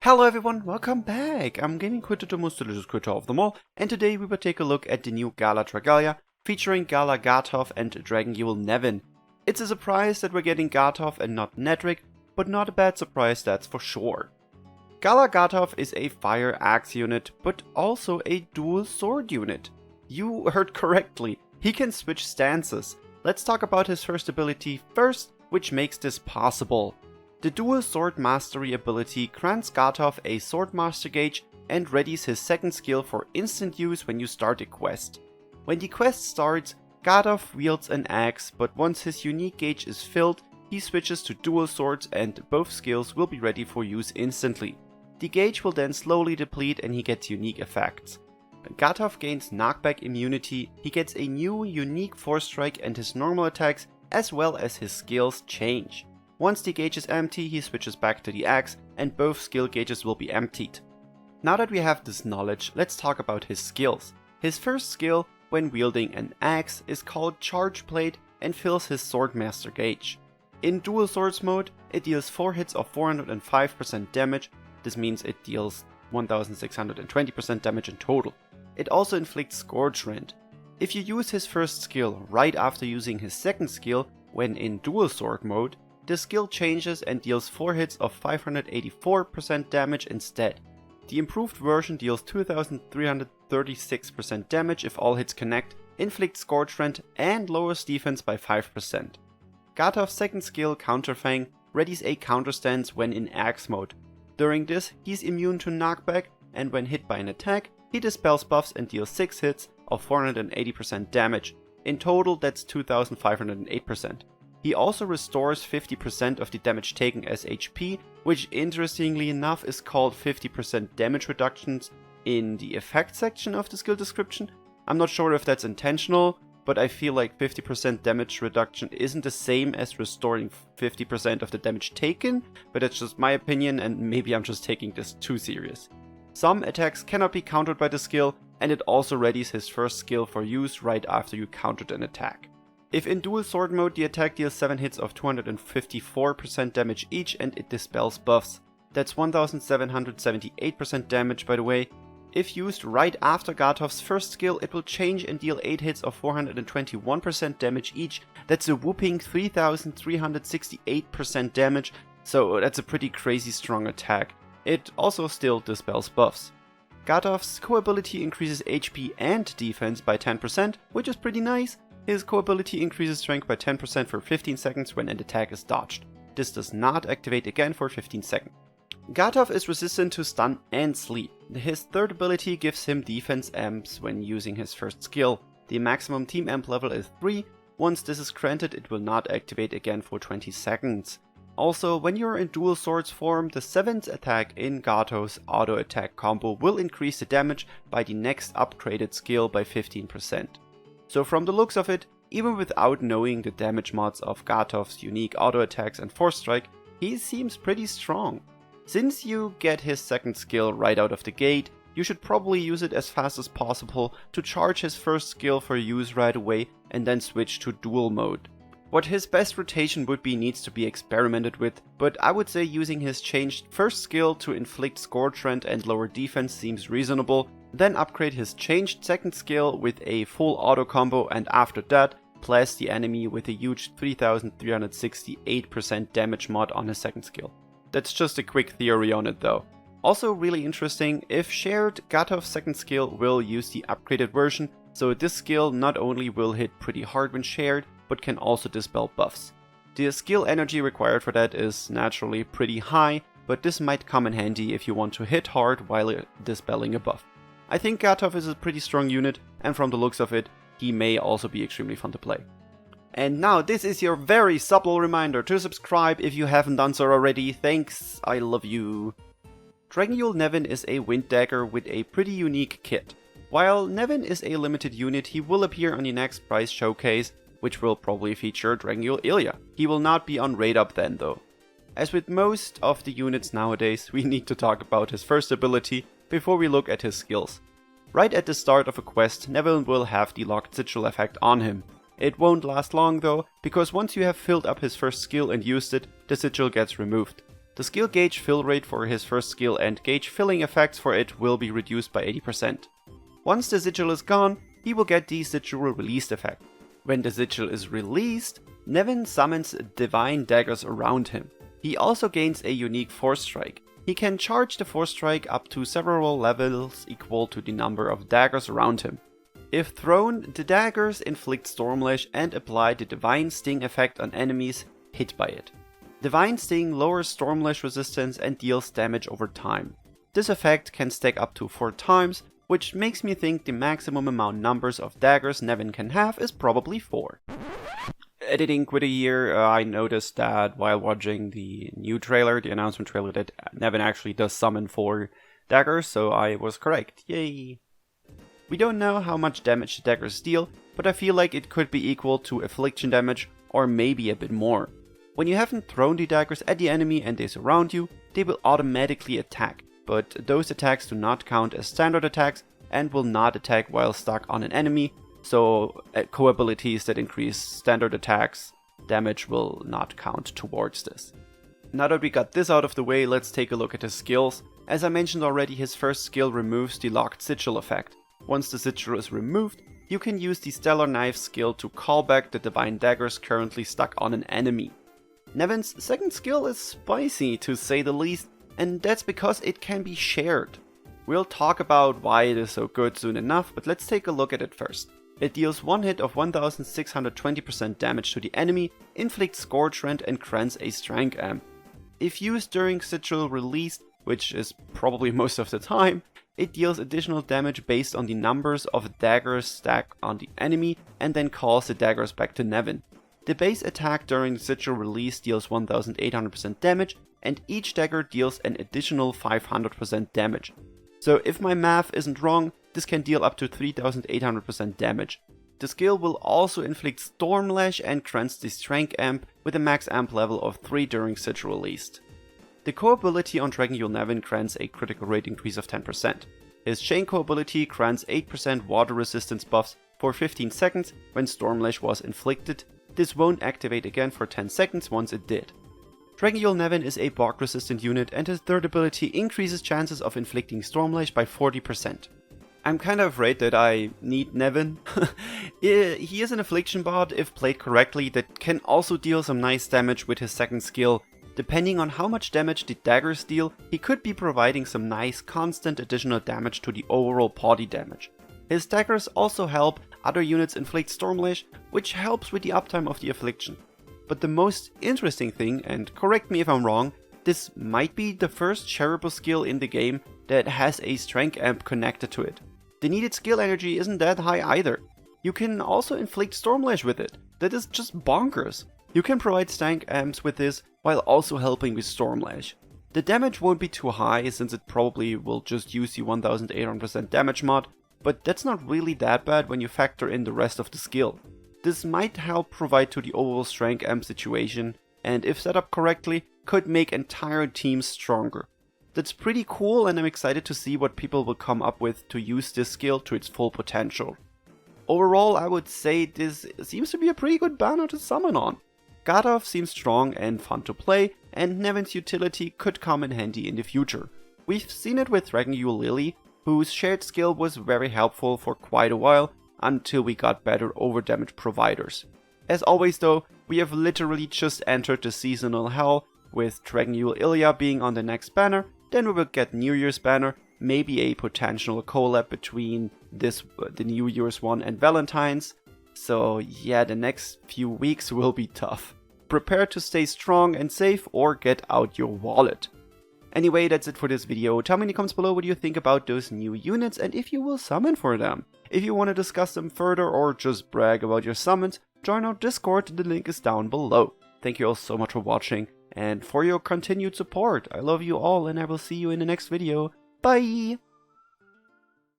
Hello everyone, welcome back! I'm Gaming Quitte, the most delicious Quitte of them all, and today we will take a look at the new Gala Dragalia, featuring Gala Gatov and Dragonyule Nevin. It's a surprise that we're getting Gatov and not Nedric, but not a bad surprise, that's for sure. Gala Gatov is a fire axe unit, but also a dual sword unit. You heard correctly, he can switch stances. Let's talk about his first ability first, which makes this possible. The dual sword mastery ability grants Gatov a sword master gauge and readies his second skill for instant use when you start a quest. When the quest starts, Gatov wields an axe, but once his unique gauge is filled, he switches to dual swords and both skills will be ready for use instantly. The gauge will then slowly deplete and he gets unique effects. When Gatov gains knockback immunity, he gets a new unique force strike and his normal attacks as well as his skills change. Once the gauge is empty, he switches back to the axe and both skill gauges will be emptied. Now that we have this knowledge, let's talk about his skills. His first skill, when wielding an axe, is called Charge Blade and fills his Swordmaster gauge. In dual swords mode, it deals 4 hits of 405% damage, this means it deals 1620% damage in total. It also inflicts Scourge Rend. If you use his first skill right after using his second skill when in dual sword mode, the skill changes and deals 4 hits of 584% damage instead. The improved version deals 2336% damage if all hits connect, inflicts Scourge Rend and lowers defense by 5%. Gatov's second skill, Counterfang, readies a counter stance when in axe mode. During this, he's immune to knockback and when hit by an attack, he dispels buffs and deals 6 hits of 480% damage. In total, that's 2508%. He also restores 50% of the damage taken as HP, which interestingly enough is called 50% damage reductions in the effect section of the skill description. I'm not sure if that's intentional, but I feel like 50% damage reduction isn't the same as restoring 50% of the damage taken, but that's just my opinion and maybe I'm just taking this too serious. Some attacks cannot be countered by the skill, and it also readies his first skill for use right after you countered an attack. If in dual sword mode, the attack deals 7 hits of 254% damage each and it dispels buffs. That's 1778% damage by the way. If used right after Gatov's first skill, it will change and deal 8 hits of 421% damage each. That's a whooping 3368% damage, so that's a pretty crazy strong attack. It also still dispels buffs. Gatov's co-ability increases HP and defense by 10%, which is pretty nice. His co-ability increases strength by 10% for 15 seconds when an attack is dodged. This does not activate again for 15 seconds. Gatov is resistant to stun and sleep. His third ability gives him defense amps when using his first skill. The maximum team amp level is 3. Once this is granted, it will not activate again for 20 seconds. Also, when you're in dual swords form, the 7th attack in Gatov's auto attack combo will increase the damage by the next upgraded skill by 15%. So from the looks of it, even without knowing the damage mods of Gatov's unique auto attacks and force strike, he seems pretty strong. Since you get his second skill right out of the gate, you should probably use it as fast as possible to charge his first skill for use right away and then switch to dual mode. What his best rotation would be needs to be experimented with, but I would say using his changed first skill to inflict Scourge Rend and lower defense seems reasonable, then upgrade his changed second skill with a full auto combo and after that, blast the enemy with a huge 3368% damage mod on his second skill. That's just a quick theory on it though. Also really interesting, if shared, Gatov's second skill will use the upgraded version, so this skill not only will hit pretty hard when shared, but can also dispel buffs. The skill energy required for that is naturally pretty high, but this might come in handy if you want to hit hard while dispelling a buff. I think Gatov is a pretty strong unit, and from the looks of it, he may also be extremely fun to play. And now this is your very subtle reminder to subscribe if you haven't done so already. Thanks, I love you. Dragonyule Nevin is a wind dagger with a pretty unique kit. While Nevin is a limited unit, he will appear on the next prize showcase, which will probably feature Dragonyule Ilia. He will not be on raid up then though. As with most of the units nowadays, we need to talk about his first ability before we look at his skills. Right at the start of a quest, Nevin will have the locked sigil effect on him. It won't last long though, because once you have filled up his first skill and used it, the sigil gets removed. The skill gauge fill rate for his first skill and gauge filling effects for it will be reduced by 80%. Once the sigil is gone, he will get the sigil released effect. When the sigil is released, Nevin summons divine daggers around him. He also gains a unique force strike. He can charge the force strike up to several levels equal to the number of daggers around him. If thrown, the daggers inflict Stormlash and apply the Divine Sting effect on enemies hit by it. Divine Sting lowers Stormlash resistance and deals damage over time. This effect can stack up to 4 times, which makes me think the maximum amount numbers of daggers Nevin can have is probably 4. Editing Quitte here, I noticed that while watching the new trailer, the announcement trailer, that Nevin actually does summon 4 daggers, so I was correct. Yay! We don't know how much damage the daggers deal, but I feel like it could be equal to affliction damage, or maybe a bit more. When you haven't thrown the daggers at the enemy and they surround you, they will automatically attack, but those attacks do not count as standard attacks and will not attack while stuck on an enemy, so co-abilities that increase standard attacks damage will not count towards this. Now that we got this out of the way, let's take a look at his skills. As I mentioned already, his first skill removes the locked sigil effect. Once the sigil is removed, you can use the Stellar Knife skill to call back the divine daggers currently stuck on an enemy. Nevin's second skill is spicy to say the least, and that's because it can be shared. We'll talk about why it is so good soon enough, but let's take a look at it first. It deals one hit of 1620% damage to the enemy, inflicts Scorch Rend and grants a Strength Amp. If used during sigil release, which is probably most of the time, it deals additional damage based on the numbers of daggers stacked on the enemy and then calls the daggers back to Nevin. The base attack during sigil release deals 1800% damage and each dagger deals an additional 500% damage. So if my math isn't wrong, this can deal up to 3800% damage. The skill will also inflict Stormlash and grants the Strength Amp with a max amp level of 3 during sigil released. The co-ability on Dragonyule Nevin grants a critical rate increase of 10%. His Chain co-ability grants 8% water resistance buffs for 15 seconds when Stormlash was inflicted. This won't activate again for 10 seconds once it did. Dragonyule Nevin is a bog resistant unit and his third ability increases chances of inflicting Stormlash by 40%. I'm kinda afraid that I need Nevin. He is an affliction bot if played correctly that can also deal some nice damage with his second skill. Depending on how much damage the daggers deal, he could be providing some nice constant additional damage to the overall party damage. His daggers also help other units inflict Stormlash, which helps with the uptime of the affliction. But the most interesting thing, and correct me if I'm wrong, this might be the first shareable skill in the game that has a Strength Amp connected to it. The needed skill energy isn't that high either. You can also inflict Stormlash with it. That is just bonkers. You can provide Strength Amps with this while also helping with Stormlash. The damage won't be too high since it probably will just use the 1800% damage mod, but that's not really that bad when you factor in the rest of the skill. This might help provide to the overall Strength Amp situation, and if set up correctly, could make entire teams stronger. That's pretty cool and I'm excited to see what people will come up with to use this skill to its full potential. Overall, I would say this seems to be a pretty good banner to summon on. Gatov seems strong and fun to play, and Nevin's utility could come in handy in the future. We've seen it with Dragonyule Lily, whose shared skill was very helpful for quite a while, until we got better overdamage providers. As always though, we have literally just entered the seasonal hell, with Dragonyule Ilya being on the next banner, then we will get New Year's banner, maybe a potential collab between the New Year's one and Valentine's. So yeah, the next few weeks will be tough. Prepare to stay strong and safe or get out your wallet. Anyway, that's it for this video. Tell me in the comments below what you think about those new units and if you will summon for them. If you want to discuss them further or just brag about your summons, join our Discord, the link is down below. Thank you all so much for watching and for your continued support. I love you all and I will see you in the next video. Bye!